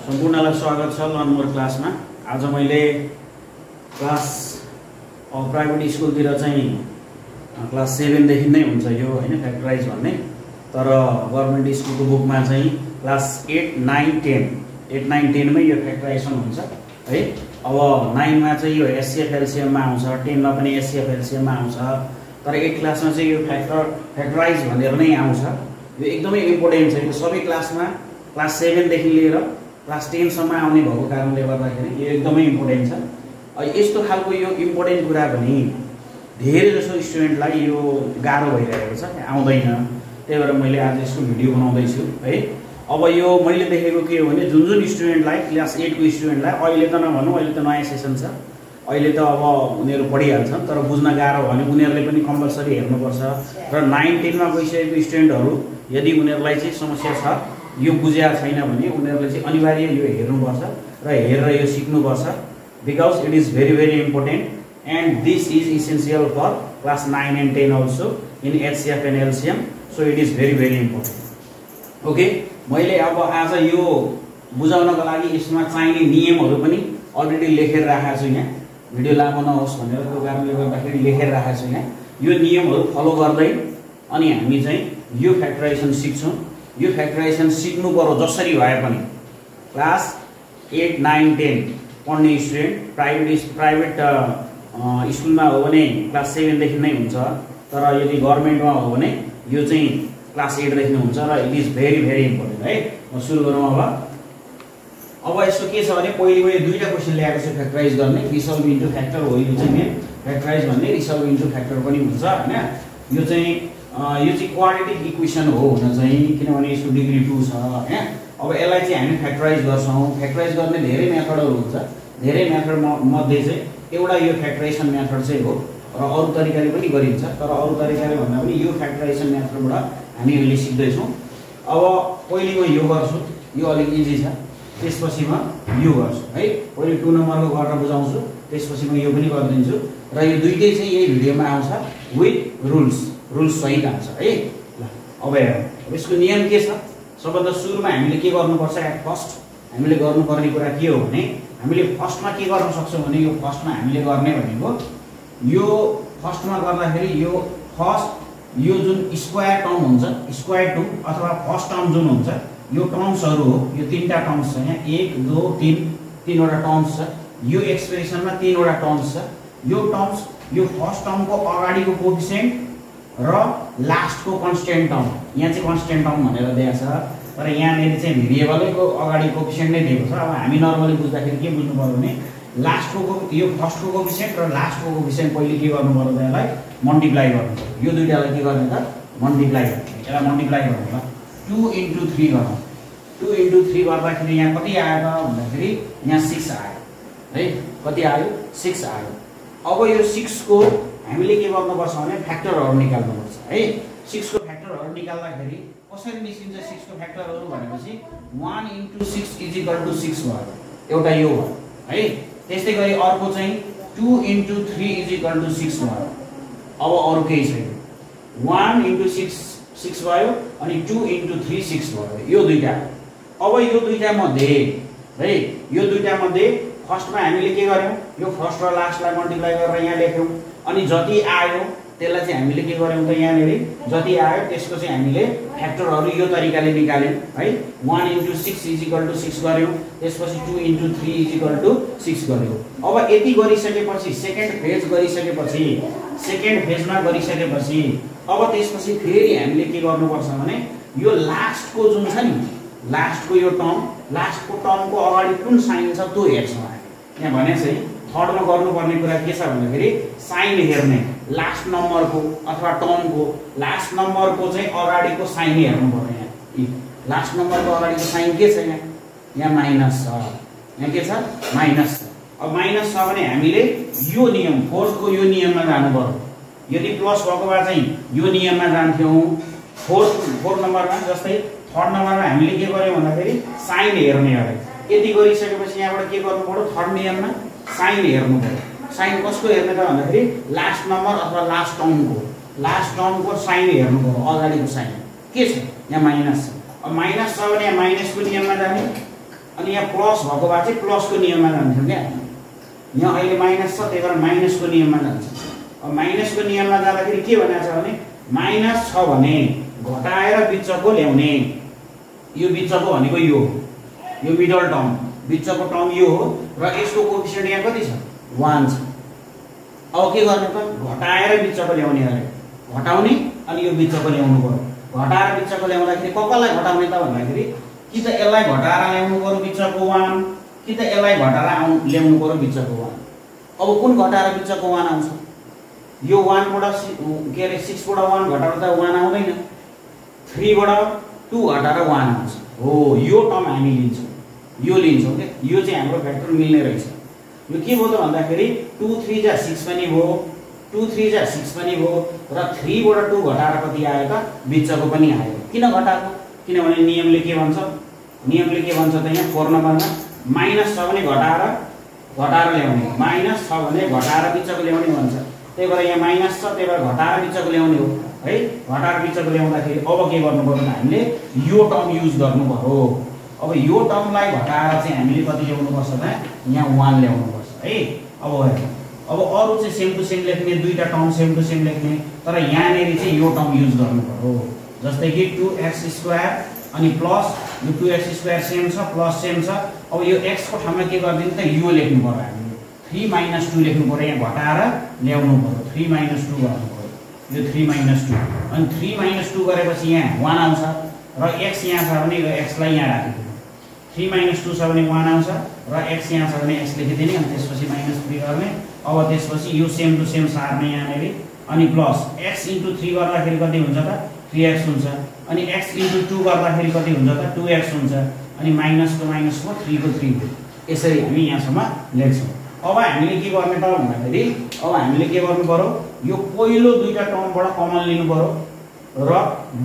सम्पूर्णलाई स्वागत छ learn more क्लासमा। आज मैले क्लास प्राइभेट स्कुलतिर चाहिँ क्लास 7 देखि नै हुन्छ यो हैन फ्याक्टराइज भन्ने, तर गभर्नमेन्ट स्कुलको बुकमा चाहिँ क्लास 8, 9, 10 मै यो फ्याक्टराइजेसन हुन्छ है। अब 9 मा चाहिँ यो एचसीएफ एलसीएम मा आउँछ, 10 मा पनि एचसीएफ एलसीएम मा आउँछ, तर 8 क्लासमा चाहिँ यो फ्याक्टराइज भनेर नै आउँछ। यो एकदमै इम्पोर्टेन्ट छ। यो सबै क्लासमा क्लास 7 देखि लिएर क्लास 10 सम्म आउने भएको कारणले गर्दाखेरि यो एकदमै इम्पोर्टेन्ट छ। यस्तो खालको यो इम्पोर्टेन्ट कुरा पनि धेरै जसो स्टुडेन्टलाई यो गाह्रो भइरहेको छ, आउँदैन। त्यही भएर मैले आज यसको भिडियो बनाउँदैछु है। अब यो मैले देखेको के हो भने जुन स्टुडेन्टलाई क्लास 8 को स्टुडेन्टलाई अहिले त नभनौँ, अहिले त नयाँ सेसन छ, अहिले त अब उनीहरू पढिहाल्छन्, तर बुझ्न गाह्रो भने उनीहरूले पनि कम्पलसरी हेर्नुपर्छ। र 9, 10 मा गइसकेको स्टुडेन्टहरू यदि उनीहरूलाई चाहिँ समस्या छ, यो बुझेको छैन भने उनीहरूले चाहिँ अनिवार्य यो हेर्नुपर्छ र हेरेर यो सिक्नुपर्छ। Because it is very important and this is essential for class 9 and 10 also in HCF and LCM. So it is very important. Okay, मैले अब आज यो बुझाउनको लागि यसमा चाहिने नियमहरू पनि अलरेडी लेखेर राखेको छु यहाँ, भिडियो लामो नहोस् भनेर, त्यो कारणले गर्दाखेरि लेखेर राखेको छु यहाँ। यो नियमहरू फलो गर्दै अनि हामी चाहिँ यो फ्याक्टराइजेसन सिक्छौँ। यो फ्याक्टराइजेसन सिक्नु पर्यो जसरी भए पनि। क्लास 8, 9, 10 पढ्ने स्टुडेन्ट प्राइभेट स्कुलमा हो भने क्लास 7 देखि नै हुन्छ, तर यदि गभर्नमेन्टमा हो भने यो चाहिँ क्लास 8 देखि नै हुन्छ र इट इज भेरी इम्पोर्टेन्ट है। म सुरु गरौँ अब यसको के छ भने पहिले मैले दुईटा क्वेसन ल्याएको छु फ्याक्टराइज गर्ने। रिसल्भ इन्टु फ्याक्टर हो यो चाहिँ मेन फ्याक्टराइज भन्ने, रिसल्भ इन्टु फ्याक्टर पनि हुन्छ हैन। यो चाहिँ क्वाड्रेटिक इक्वेसन हो हुन चाहिँ, किनभने यसको डिग्री 2 छ हैन। अब यसलाई चाहिँ हामी फ्याक्टराइज गर्छौँ। फ्याक्टराइज गर्ने धेरै मेथडहरू हुन्छ, धेरै मेथड मध्ये चाहिँ एउटा यो फ्याक्टराइजेसन मेथड चाहिँ हो, र अरू तरिकाले पनि गरिन्छ, तर अरू तरिकाले भन्दा पनि यो फ्याक्टराइजेसन मेथडबाट हामी अहिले सिक्दैछौँ। अब पहिले म यो गर्छु, यो अलिक इजी छ, त्यसपछि म यो गर्छु है। पहिले 2 नम्बरको गरेर बुझाउँछु, त्यसपछि म यो पनि गरिदिन्छु, र यो दुईटै चाहिँ यही भिडियोमा आउँछ विथ रुल्स सहित आउँछ है। ल अब हेरौँ यसको नियम के छ। सबभन्दा सुरुमा हामीले के गर्नुपर्छ, एट फर्स्ट हामीले गर्नुपर्ने कुरा के हो भने हामीले फर्स्टमा के गर्न सक्छौँ भने यो फर्स्टमा हामीले गर्ने भनेको यो फर्स्टमा गर्दाखेरि यो फर्स्ट यो जुन स्क्वायर टर्म हुन्छ, स्क्वायर टर्म अथवा फर्स्ट टर्म जुन हुन्छ, यो टर्म्सहरू हो। यो 3टा टर्म्स छ यहाँ, 1, 2, 3 3वटा टर्म्स छ। यो एक्सप्रेसनमा 3वटा टर्म्स छ। यो टर्म्स यो फर्स्ट टर्मको अगाडिको कोएफिसिएन्ट र लास्टको कन्स्टेन्ट टर्म, यहाँ चाहिँ कन्स्टेन्ट टर्म भनेर दिएको छ, तर यहाँनिर चाहिँ भेरिएबलैको अगाडि कोएफिसिएन्ट नै दिएको छ। अब हामी नर्मली बुझ्दाखेरि के बुझ्नु पर्यो भने लास्टको यो फर्स्टको कोएफिसिएन्ट र लास्टको कोएफिसिएन्ट पहिले के गर्नु पर्यो, त्यसलाई मल्टिप्लाई गर्नु पर्यो। यो दुईटालाई के गर्ने त मल्टिप्लाई गर्ने, यसलाई मल्टिप्लाई गर्नु ल 2 into 3 गरौँ। 2 into 3 गर्दाखेरि यहाँ कति आयो त भन्दाखेरि यहाँ 6 आयो है। कति आयो? 6 आयो। अब यो 6 को हामीले के गर्नुपर्छ भने फ्याक्टरहरू निकाल्नुपर्छ है। 6 को फ्याक्टरहरू निकाल्दाखेरि कसरी निस्किन्छ 6 को फ्याक्टरहरू भनेपछि 1 into 6 = 6 भयो, एउटा यो भयो है। त्यस्तै गरी अर्को चाहिँ 2 into 3 = 6 भयो। अब अरू केही छैन, 1 into 6 भयो अनि 2 into 3 6 भयो। यो दुईटा। अब यो दुईटा मध्ये है, यो दुईटा मध्ये फर्स्टमा हामीले के गर्यौँ, यो फर्स्ट र लास्टलाई मल्टिप्लाई गरेर यहाँ लेख्यौँ, अनि जति आयो त्यसलाई चाहिँ हामीले के गर्यौँ त यहाँनिर जति आयो त्यसको चाहिँ हामीले फ्याक्टरहरू यो तरिकाले निकाल्यौँ है। 1 into 6 = 6 गर्यौँ, त्यसपछि 2 into 3 = 6 गर्यौँ। अब यति गरिसकेपछि सेकेन्ड फेजमा गरिसकेपछि अब त्यसपछि फेरि हामीले के गर्नुपर्छ भने यो लास्टको जुन छ नि, लास्टको यो टर्म, लास्टको टर्मको अगाडि कुन साइन छ त्यो हेर्छौँ हामी। यहाँ भने चाहिँ थर्डमा गर्नुपर्ने कुरा के छ भन्दाखेरि साइन हेर्ने, लास्ट नम्बरको अथवा टर्मको लास्ट नम्बरको चाहिँ अगाडिको साइन हेर्नु पर्यो। यहाँ लास्ट नम्बरको अगाडिको साइन के छ, यहाँ माइनस छ, यहाँ के छ माइनस छ। अब माइनस छ भने हामीले यो नियम फोर्थको यो नियममा जानु पर्यो। यदि प्लस भएको भए चाहिँ यो नियममा जान्थ्यौँ फोर्थ नम्बरमा। जस्तै थर्ड नम्बरमा हामीले के गर्यौँ भन्दाखेरि साइन हेर्ने अरे। यति गरिसकेपछि यहाँबाट के गर्नु पर्यो, थर्ड नियममा साइन हेर्नु पर्यो। साइन कसको हेर्ने त भन्दाखेरि लास्ट नम्बर अथवा लास्ट टर्मको साइन हेर्नु पर्यो, अगाडिको साइन के छ, यहाँ माइनस छ। अब माइनस छ भने यहाँ माइनसको नियममा जाने, अनि यहाँ प्लस भएको भए चाहिँ प्लसको नियममा जान्छौँ क्या यहाँ अहिले माइनस छ त्यही भएर माइनसको नियममा जान्छ अब माइनसको नियममा जाँदाखेरि के भनेको छ भने माइनस छ भने घटाएर बिचको ल्याउने यो बिचको भनेको यो मिडल टर्म बिचको टर्म यो हो र यसको कोएफिसिएन्ट यहाँ कति छ 1 छ अब के गर्ने त घटाएर बिचको ल्याउने अरे घटाउने अनि यो बिचको ल्याउनु पर्यो घटाएर बिचको ल्याउँदाखेरि कसलाई घटाउने त भन्दाखेरि कि त यसलाई घटाएर ल्याउनु पर्यो बिचको 1 कि त यसलाई घटाएर ल्याउनु पर्यो बिचको 1 अब कुन घटाएर बिचको 1 आउँछ यो 1 बाट के अरे 6 बाट 1 घटाएर त 1 आउँदैन 3 बाट 2 घटाएर 1 आउँछ हो यो टर्म हामी लिन्छौँ यो लिन्छौँ के यो चाहिँ हाम्रो फ्याक्टर मिल्ने रहेछ यो के भयो त भन्दाखेरि 2 3 जा 6 पनि भयो 2 3 जा 6 पनि भयो र 3 बाट 2 घटाएर कति आयो त बिचको पनि आयो किन घटाएको किनभने नियमले के भन्छ त यहाँ 4 नम्बरमा माइनस छ भने घटाएर ल्याउने माइनस छ भने घटाएर बिचको ल्याउने भन्छ त्यही भएर यहाँ माइनस छ त्यही भएर घटाएर बिचको ल्याउने हो है घटाएर बिचको ल्याउँदाखेरि अब के गर्नु पर्यो त हामीले यो टर्म युज गर्नु पर्यो अब यो टर्मलाई घटाएर चाहिँ हामीले कति ल्याउनु पर्छ त यहाँ 1 ल्याउनु पर्छ है अब अरु चाहिँ सेम टु सेम लेख्ने दुईटा टर्म सेम टु सेम लेख्ने तर यहाँनेरि चाहिँ यो टर्म युज गर्नु पर्यो जस्तै कि 2x² अनि प्लस यो 2x² सेम छ प्लस सेम छ अब यो x को ठाउँमा के गर्दिनु त यो लेख्नु पर्यो हामीले 3 - 2 लेख्नु पर्यो यहाँ घटाएर ल्याउनु पर्यो 3 - 2 गर्नु पर्यो यो 3 - 2 अनि 3 - 2 गरेपछि यहाँ 1 आउँछ र x यहाँ छ भने यो x लाई यहाँ राखिदिनु 3 - 2 छ भने 1 आउँछ र x यहाँ छ भने x लेखिदिने अनि त्यसपछि -3 गर्ने अब त्यसपछि यो सेम टु सेम सार्ने यहाँनेरि अनि प्लस x * 3 गर्दाखेरि कति हुन्छ त 3x हुन्छ अनि x * 2 गर्दाखेरि कति हुन्छ त 2x हुन्छ अनि माइनसको 3 को 3 यसरी हामी यहाँसम्म लेख्छौँ अब हामीले के गर्ने त भन्दाखेरि अब हामीले के गर्नु पर्यो यो पहिलो दुईटा टर्मबाट कमन लिनु पर्यो र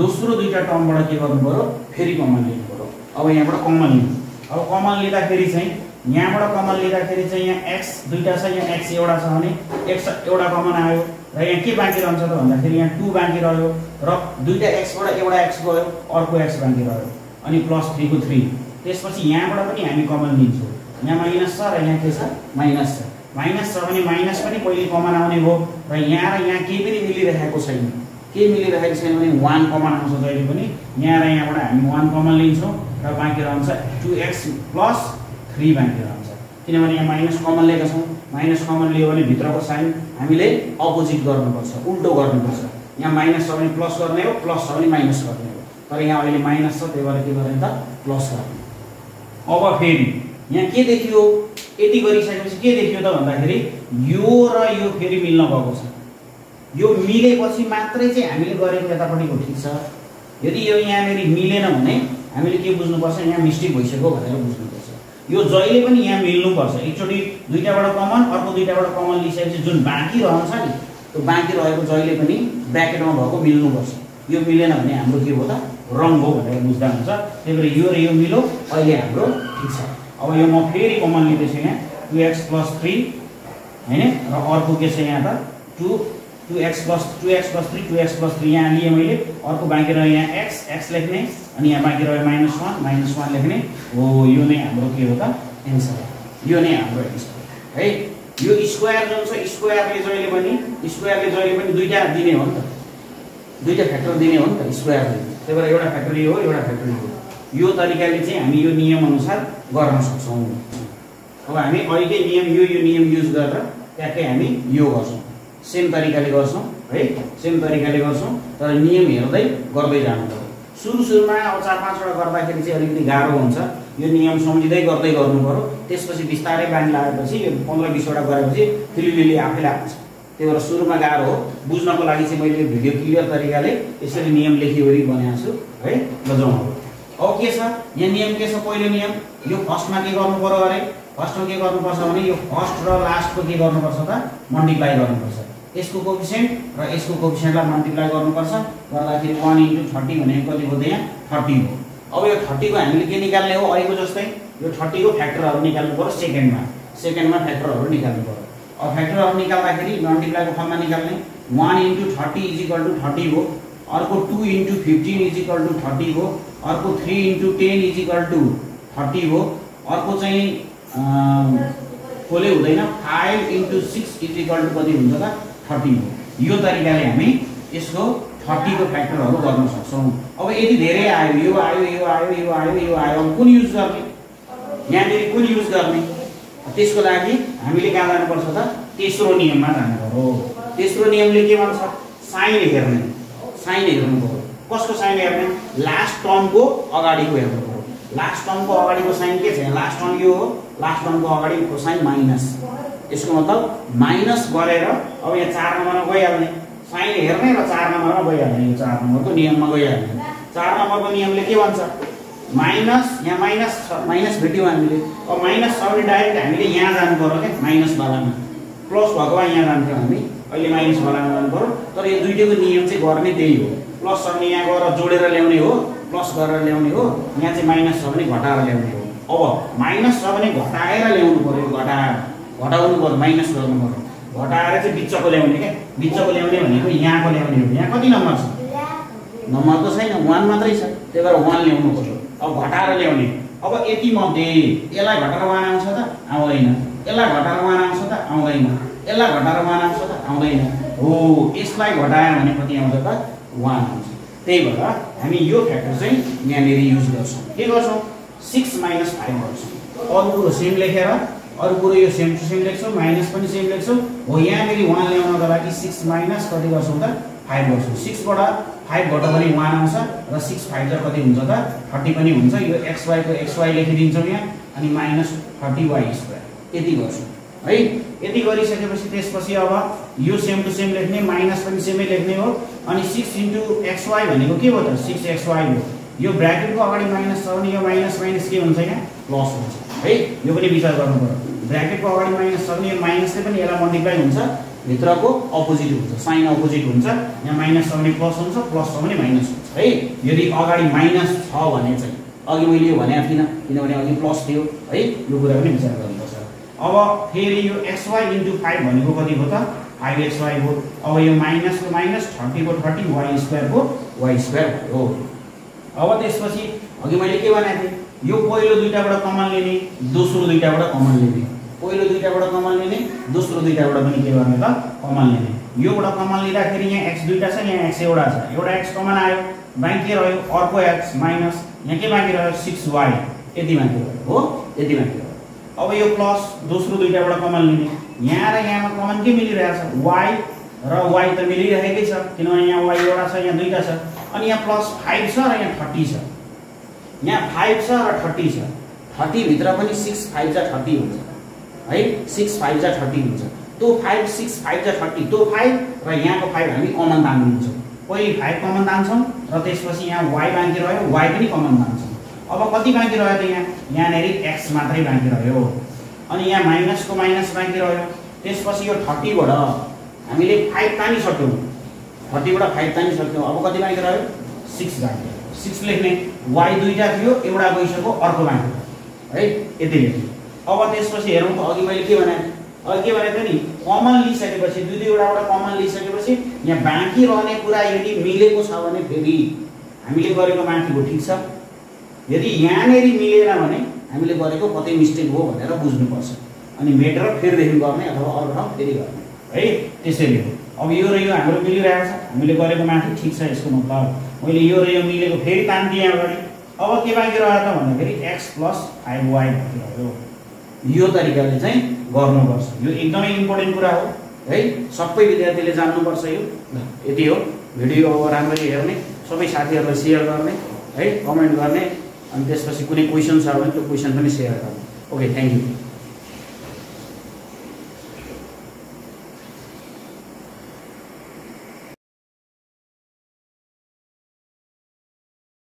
दोस्रो दुईटा टर्मबाट के गर्नु पर्यो फेरि कमन लिनु पर्यो अब यहाँबाट कमन लिनु अब कमन लिँदाखेरि चाहिँ यहाँबाट कमन लिँदाखेरि चाहिँ यहाँ x दुईटा छ यहाँ x एउटा छ भने x एउटा कमन आयो र यहाँ के बाँकी रहन्छ त भन्दाखेरि यहाँ 2 बाँकी रह्यो र दुईटा x बाट एउटा x गयो अर्को x बाँकी रह्यो अनि +3 को 3 त्यसपछि यहाँबाट पनि हामी कमन लिन्छौँ यहाँ माइनस छ र यहाँ के छ माइनस छ भने माइनस पनि पहिले कमन आउने हो र यहाँ केही पनि मिलिरहेको छैन के मिलिरहेको छैन भने 1 कमन आउँछ जहिले पनि यहाँ र यहाँबाट हामी 1 कमन लिन्छौँ र बाँकी रहन्छ 2x + 3 बाँकी रहन्छ किनभने यहाँ माइनस कमन लिएका छौँ माइनस कमन लियो भने भित्रको साइन हामीले अपोजिट गर्नुपर्छ उल्टो गर्नुपर्छ यहाँ माइनस छ भने प्लस गर्ने हो प्लस छ भने माइनस गर्ने हो तर यहाँ अहिले माइनस छ त्यही भएर के गर्ने त प्लस गर्ने अब फेरि यहाँ के देखियो यति गरिसकेपछि के देखियो त भन्दाखेरि यो र यो फेरि मिल्न गएको छ यो मिलेपछि मात्रै चाहिँ हामीले गरेको यतापट्टिको ठिक छ यदि यो यहाँनेरि मिलेन भने हामीले के बुझ्नुपर्छ यहाँ मिस्टेक भइसक्यो भनेर बुझ्नुपर्छ यो जहिले पनि यहाँ मिल्नुपर्छ एकचोटि दुईटाबाट कमन अर्को दुईटाबाट कमन लिइसकेपछि जुन बाँकी रहन्छ नि त्यो बाँकी रहेको जहिले पनि ब्र्याकेटमा भएको मिल्नुपर्छ यो मिलेन भने हाम्रो के हो त रङ हो भनेर बुझ्दा हुन्छ त्यही भएर यो र यो मिलो अहिले हाम्रो ठिक छ अब यो म फेरि कमन लिँदैछु यहाँ 2x + 3 हैन र अर्को के छ यहाँ त 2x + 3 यहाँ लिए मैले अर्को बाँकी रह्यो यहाँ x लेख्ने अनि यहाँ बाँकी रह्यो -1 लेख्ने हो यो नै हाम्रो के हो त एन्सर यो नै हाम्रो एन्सर है यो स्क्वायर जुन छ स्क्वायरले जहिले पनि दुईटा दिने हो नि त दुईटा फ्याक्टर दिने हो नि त स्क्वायरले त्यही भएर एउटा फ्याक्टोरियल हो एउटा फ्याक्टोरियल हो यो तरिकाले चाहिँ हामी यो नियम अनुसार गर्न सक्छौँ अब हामी अहिले यो नियम युज गरेर ट्याक्कै हामी यो गर्छौँ सेम तरिकाले गर्छौँ है सेम तरिकाले गर्छौँ तर नियम हेर्दै गर्दै जानु पर्यो सुरुमा अब 4-5 वटा गर्दाखेरि चाहिँ अलिकति गाह्रो हुन्छ यो नियम सम्झिँदै गर्दै गर्नु पर्यो त्यसपछि बिस्तारै बानी लागेपछि यो 15-20 वटा गरेपछि फिलिलिली आफैले आउँछ त्यही भएर सुरुमा गाह्रो हो बुझ्नको लागि चाहिँ मैले भिडियो क्लियर तरिकाले यसरी नियम लेखिवरी बनाएको छु है ल जाउँ अब के छ यहाँ नियम के छ पहिलो नियम यो फर्स्टमा के गर्नु पर्यो अरे फर्स्टमा के गर्नुपर्छ भने यो फर्स्ट र लास्टको के गर्नुपर्छ त मल्टिप्लाई गर्नुपर्छ यसको कोएफिसिएन्ट र यसको कोएफिसिएन्टलाई मल्टिप्लाई गर्नुपर्छ गर्दाखेरि 1 * 30 भनेको कति हो त यहाँ 30 हो अब यो 30 को हामीले के निकाल्ने हो अहिलेको जस्तै यो 30 को फ्याक्टरहरु निकाल्नु पर्यो सेकेन्डमा फ्याक्टरहरु निकाल्नु पर्यो अब फ्याक्टरहरु निकाल्दाखेरि मल्टिप्लाईको फर्ममा निकाल्ने 1 * 30 = 30 हो अर्को 2 * 15 = 30 हो अर्को 3 * 10 = 30 हो अर्को चाहिँ कोले हुँदैन 5 × 6 = कति हुन्छ त 30 हो। यो तरिकाले हामी यसको 30 को फ्याक्टरहरू गर्न सक्छौं। अब यदि धेरै आयो यो आयो यो आयो यो आयो यो आयो अब कुन युज गर्ने यहाँनिर कुन युज गर्ने त्यसको लागि हामीले कहाँ जानुपर्छ त तेस्रो नियममा जानु पर्यो। तेस्रो नियमले के भन्छ साइन हेर्ने साइन हेर्नु पर्यो। कसको साइन हेर्ने लास्ट टर्मको अगाडिको हेर्नु पर्यो। लास्ट टर्मको अगाडिको साइन के छ लास्ट टर्म यो हो लास्ट टर्मको अगाडिको साइन माइनस यसको मतलब माइनस गरेर अब यहाँ 4 नम्बरमा गइहाल्ने साइन हेर्ने र 4 नम्बरमा गइहाल्ने यो 4 नम्बरको नियममा गइहाल्ने। 4 नम्बरको नियमले के भन्छ माइनस यहाँ माइनस भेट्यौं हामीले। अब माइनस छ भने डाइरेक्ट हामीले यहाँ जानु पर्यो के माइनस वालामा प्लस भएको भए यहाँ जान्थ्यौं हामी अहिले माइनस वालामा जानु पर्यो। तर यो दुईटैको नियम चाहिँ गर्ने त्यही हो प्लस छ भने यहाँ गएर जोडेर ल्याउने हो प्लस गरेर ल्याउने हो यहाँ चाहिँ माइनस छ भने घटाएर ल्याउने हो। अब माइनस छ भने घटाएर ल्याउनु पर्यो घटाउनु पर्यो माइनस गर्नु पर्यो घटाएर चाहिँ बिचको ल्याउने के बिचको ल्याउने भनेको यहाँको ल्याउने हो। यहाँ कति नम्बर छ नम्बर त छैन 1 मात्रै छ त्यही भएर 1 ल्याउनु पर्यो। अब घटाएर ल्याउने अब यति मध्ये यसलाई घटाएर 1 आउँछ त आउँदैन यसलाई घटाएर 1 आउँछ त आउँदैन यसलाई घटाएर 1 आउँछ त आउँदैन हो यसलाई घटायो भने कति आउँछ त 1 आउँछ। त्यही भएर हामी यो फ्याक्टर चाहिँ यहाँनिर युज गर्छौं। के गर्छौं 6 - 5 गर्छौं। अरु कुरो सेम लेखेर अरु कुरो यो सेम टु सेम लेख्छौं माइनस पनि सेम लेख्छौं हो। यहाँ फेरि 1 ल्याउनको लागि 6 माइनस कति गर्छौं त 5 गर्छौं। 6 बाट 5 घटाउँदा पनि 1 आउँछ र 6 × 5 कति हुन्छ त 30 पनि हुन्छ। यो xy को xy लेखिदिन्छौं यहाँ अनि -30y²। यति गर्छौं है। यति गरिसकेपछि त्यसपछि अब यो सेम टु सेम लेख्ने माइनस पनि सेमै लेख्ने हो अनि 6 × xy भनेको के हो त 6xy हो। यो ब्र्याकेटको अगाडि माइनस छ भने यो माइनस माइनस के हुन्छ यहाँ प्लस हुन्छ है। यो पनि विचार गर्नु पर्यो ब्र्याकेटको अगाडि माइनस छ भने यो माइनसले पनि यसलाई मल्टिप्लाई हुन्छ भित्रको अपोजिट हुन्छ साइन अपोजिट हुन्छ। यहाँ माइनस छ भने प्लस हुन्छ प्लस छ भने माइनस हुन्छ है। यदि अगाडि माइनस छ भने चाहिँ अघि मैले यो भनेको थिइनँ किनभने अघि प्लस थियो है यो कुरा पनि विचार गर्नुपर्छ। अब फेरि यो xy × 5 भनेको कति हो त 5xy हो। अब यो माइनस को माइनस 30 को 30 y² को y² हो। अब त्यसपछि अघि मैले के भनेको थिएँ यो पहिलो दुईटाबाट कमन लिने दोस्रो दुईटाबाट कमन लिने पहिलो दुईटाबाट कमन लिने दोस्रो दुईटाबाट पनि के गर्ने त कमन लिने। योबाट कमन लिँदाखेरि यहाँ x दुईटा छ यहाँ x एउटा छ एउटा x कमन आयो बाँकी रह्यो अर्को x माइनस यहाँ के बाँकी रह्यो 6y यति बाँकी रह्यो हो यति बाँकी रह्यो। अब यो प्लस दोस्रो दुईटाबाट कमन लिने यहाँ र यहाँमा कमन के मिलिरहेछ y र y त मिलिरहेकै छ किनभने यहाँ y एउटा छ यहाँ दुईटा छ अनि यहाँ +5 छ र यहाँ 30 छ यहाँ 5 छ र 30 छ 30 भित्र पनि 6 × 5 = 30 हुन्छ है 6 × 5 = 30 हुन्छ। त्यो 5 6 × 5 = 30 त्यो 5 र यहाँको 5 हामी कमन तान्दिन्छौँ। पहिले 5 कमन तान्छौँ र त्यसपछि यहाँ y बाँकी रह्यो y पनि कमन तान्छौँ। अब कति बाँकी रह्यो त यहाँनेरि x मात्रै बाँकी रह्यो अनि यहाँ माइनस को माइनस बाँकी रह्यो। त्यसपछि यो 30 बाट हामीले 5 तानिसक्यौँ 30 बाट 5 तानिसक्यौँ। अब कति बाँकी रह्यो 6 बाँकी 6 लेख्ने y दुईटा थियो एउटा गइसक्यो अर्को बाँकी है यति लेख्ने। अब त्यसपछि हेरौँ त अघि मैले के भनेको थिएँ नि कमन लिइसकेपछि दुई दुईवटाबाट कमन लिइसकेपछि यहाँ बाँकी रहने कुरा यदि मिलेको छ भने फेरि हामीले गरेको माथिको ठिक छ यदि यहाँनेरि मिलेन भने हामीले गरेको कतै मिस्टेक हो भनेर बुझ्नुपर्छ अनि मेटर फेरिदेखि गर्ने अथवा अरू ठाउँ फेरि गर्ने है त्यसैले हो। अब यो र यो हाम्रो मिलिरहेको छ हामीले गरेको माथि ठिक छ यसको मतलब मैले यो र यो मिलेको फेरि तान्दिएँ अगाडि। अब के बाँकी रह्यो त भन्दाखेरि x + 5y बाँकी रह्यो। यो तरिकाले चाहिँ गर्नुपर्छ यो एकदमै इम्पोर्टेन्ट कुरा हो है सबै विद्यार्थीले जान्नुपर्छ यो। यति हो भिडियो अब राम्ररी हेर्ने सबै साथीहरूलाई सेयर गर्ने है कमेन्ट गर्ने अनि त्यसपछि कुनै क्वेसन छ भने त्यो क्वेसन पनि सेयर गर्ने। Okay thank you.